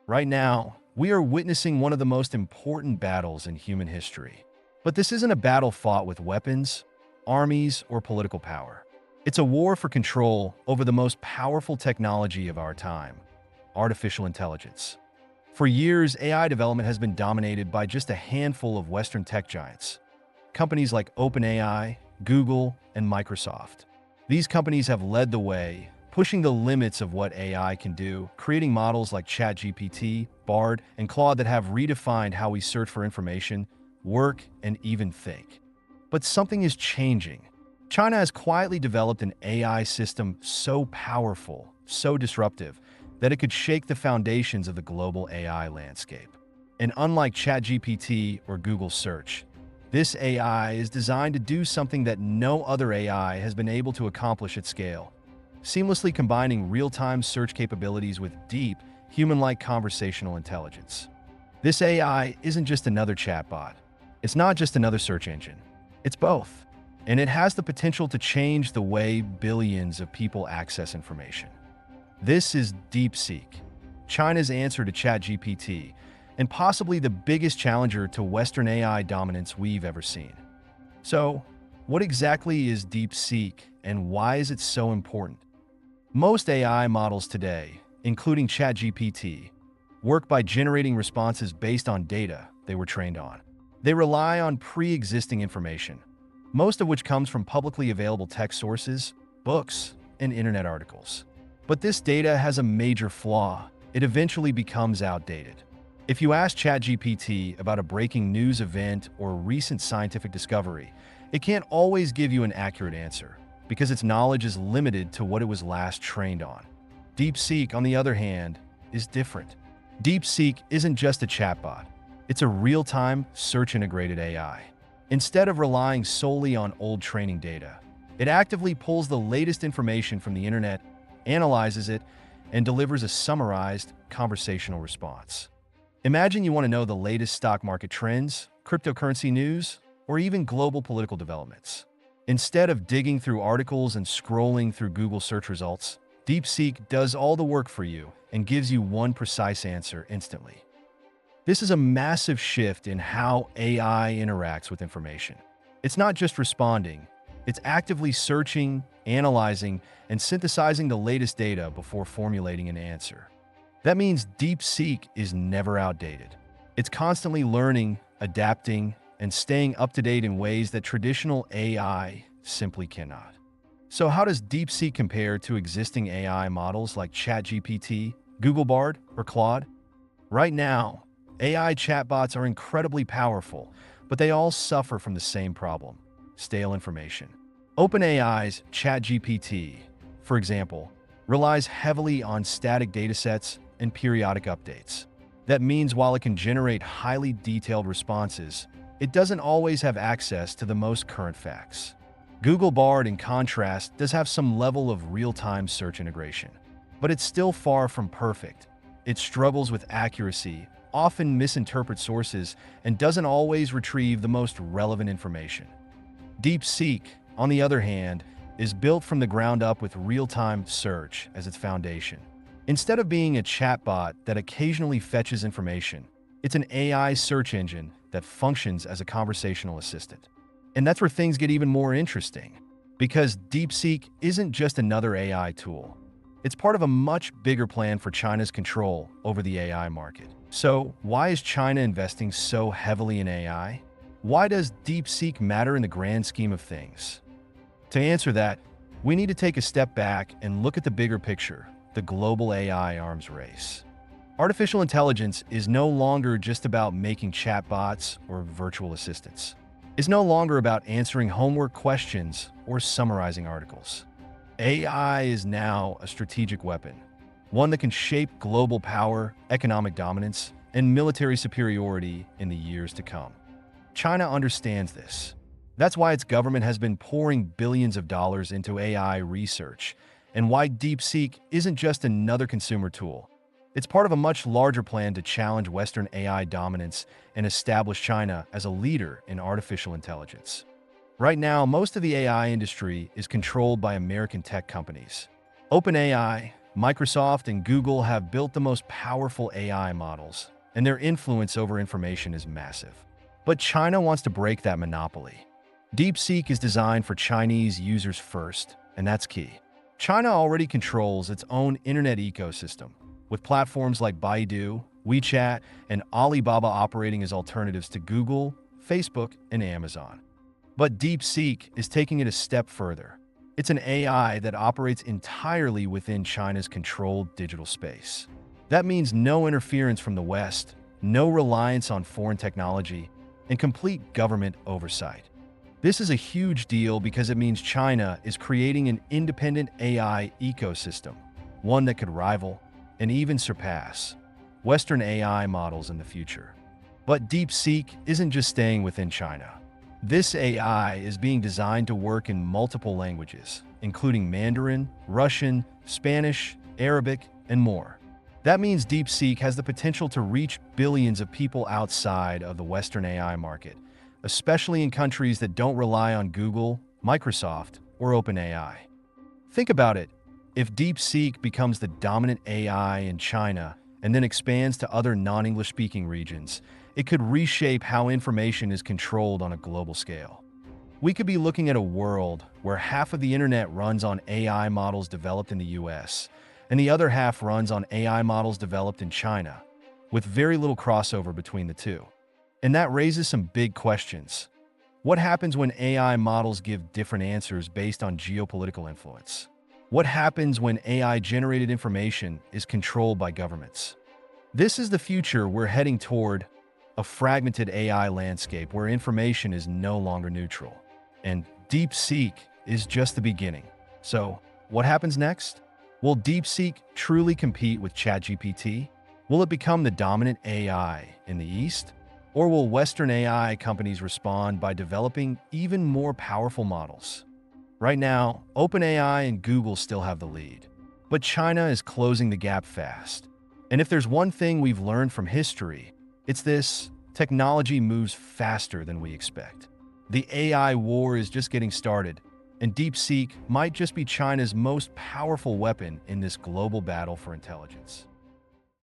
Right now, we are witnessing one of the most important battles in human history. But this isn't a battle fought with weapons, armies, or political power. It's a war for control over the most powerful technology of our time, artificial intelligence. For years, AI development has been dominated by just a handful of Western tech giants. Companies like OpenAI, Google, and Microsoft. These companies have led the way, pushing the limits of what AI can do, creating models like ChatGPT, Bard, and Claude that have redefined how we search for information, work, and even think. But something is changing. China has quietly developed an AI system so powerful, so disruptive, that it could shake the foundations of the global AI landscape. And unlike ChatGPT or Google Search, this AI is designed to do something that no other AI has been able to accomplish at scale, seamlessly combining real-time search capabilities with deep, human-like conversational intelligence. This AI isn't just another chatbot. It's not just another search engine. It's both. And it has the potential to change the way billions of people access information. This is DeepSeek, China's answer to ChatGPT, and possibly the biggest challenger to Western AI dominance we've ever seen. So, what exactly is DeepSeek and why is it so important? Most AI models today, including ChatGPT, work by generating responses based on data they were trained on. They rely on pre-existing information, most of which comes from publicly available text sources, books, and internet articles. But this data has a major flaw. It eventually becomes outdated. If you ask ChatGPT about a breaking news event or recent scientific discovery, it can't always give you an accurate answer because its knowledge is limited to what it was last trained on. DeepSeek, on the other hand, is different. DeepSeek isn't just a chatbot. It's a real-time, search-integrated AI. Instead of relying solely on old training data, it actively pulls the latest information from the internet, analyzes it, and delivers a summarized, conversational response. Imagine you want to know the latest stock market trends, cryptocurrency news, or even global political developments. Instead of digging through articles and scrolling through Google search results, DeepSeek does all the work for you and gives you one precise answer instantly. This is a massive shift in how AI interacts with information. It's not just responding, it's actively searching, analyzing, and synthesizing the latest data before formulating an answer. That means DeepSeek is never outdated. It's constantly learning, adapting, and staying up to date in ways that traditional AI simply cannot. So how does DeepSeek compare to existing AI models like ChatGPT, Google Bard, or Claude? Right now, AI chatbots are incredibly powerful, but they all suffer from the same problem: stale information. OpenAI's ChatGPT, for example, relies heavily on static datasets and periodic updates. That means while it can generate highly detailed responses, it doesn't always have access to the most current facts. Google Bard, in contrast, does have some level of real-time search integration, but it's still far from perfect. It struggles with accuracy, often misinterprets sources, and doesn't always retrieve the most relevant information. DeepSeek, on the other hand, is built from the ground up with real-time search as its foundation. Instead of being a chatbot that occasionally fetches information, it's an AI search engine that functions as a conversational assistant. And that's where things get even more interesting, because DeepSeek isn't just another AI tool. It's part of a much bigger plan for China's control over the AI market. So, why is China investing so heavily in AI? Why does DeepSeek matter in the grand scheme of things? To answer that, we need to take a step back and look at the bigger picture: the global AI arms race. Artificial intelligence is no longer just about making chatbots or virtual assistants. It's no longer about answering homework questions or summarizing articles. AI is now a strategic weapon, one that can shape global power, economic dominance, and military superiority in the years to come. China understands this. That's why its government has been pouring billions of dollars into AI research, and why DeepSeek isn't just another consumer tool. It's part of a much larger plan to challenge Western AI dominance and establish China as a leader in artificial intelligence. Right now, most of the AI industry is controlled by American tech companies. OpenAI, Microsoft and Google have built the most powerful AI models, and their influence over information is massive. But China wants to break that monopoly. DeepSeek is designed for Chinese users first, and that's key. China already controls its own internet ecosystem, with platforms like Baidu, WeChat, and Alibaba operating as alternatives to Google, Facebook, and Amazon. But DeepSeek is taking it a step further. It's an AI that operates entirely within China's controlled digital space. That means no interference from the West, no reliance on foreign technology, and complete government oversight. This is a huge deal because it means China is creating an independent AI ecosystem, one that could rival and even surpass Western AI models in the future. But DeepSeek isn't just staying within China. This AI is being designed to work in multiple languages, including Mandarin, Russian, Spanish, Arabic, and more. That means DeepSeek has the potential to reach billions of people outside of the Western AI market, especially in countries that don't rely on Google, Microsoft, or OpenAI. Think about it. If DeepSeek becomes the dominant AI in China and then expands to other non-English speaking regions, it could reshape how information is controlled on a global scale. We could be looking at a world where half of the internet runs on AI models developed in the US, and the other half runs on AI models developed in China, with very little crossover between the two. And that raises some big questions. What happens when AI models give different answers based on geopolitical influence? What happens when AI-generated information is controlled by governments? This is the future we're heading toward, a fragmented AI landscape where information is no longer neutral. And DeepSeek is just the beginning. So, what happens next? Will DeepSeek truly compete with ChatGPT? Will it become the dominant AI in the East? Or will Western AI companies respond by developing even more powerful models? Right now, OpenAI and Google still have the lead, but China is closing the gap fast. And if there's one thing we've learned from history, it's this: technology moves faster than we expect. The AI war is just getting started, and DeepSeek might just be China's most powerful weapon in this global battle for intelligence.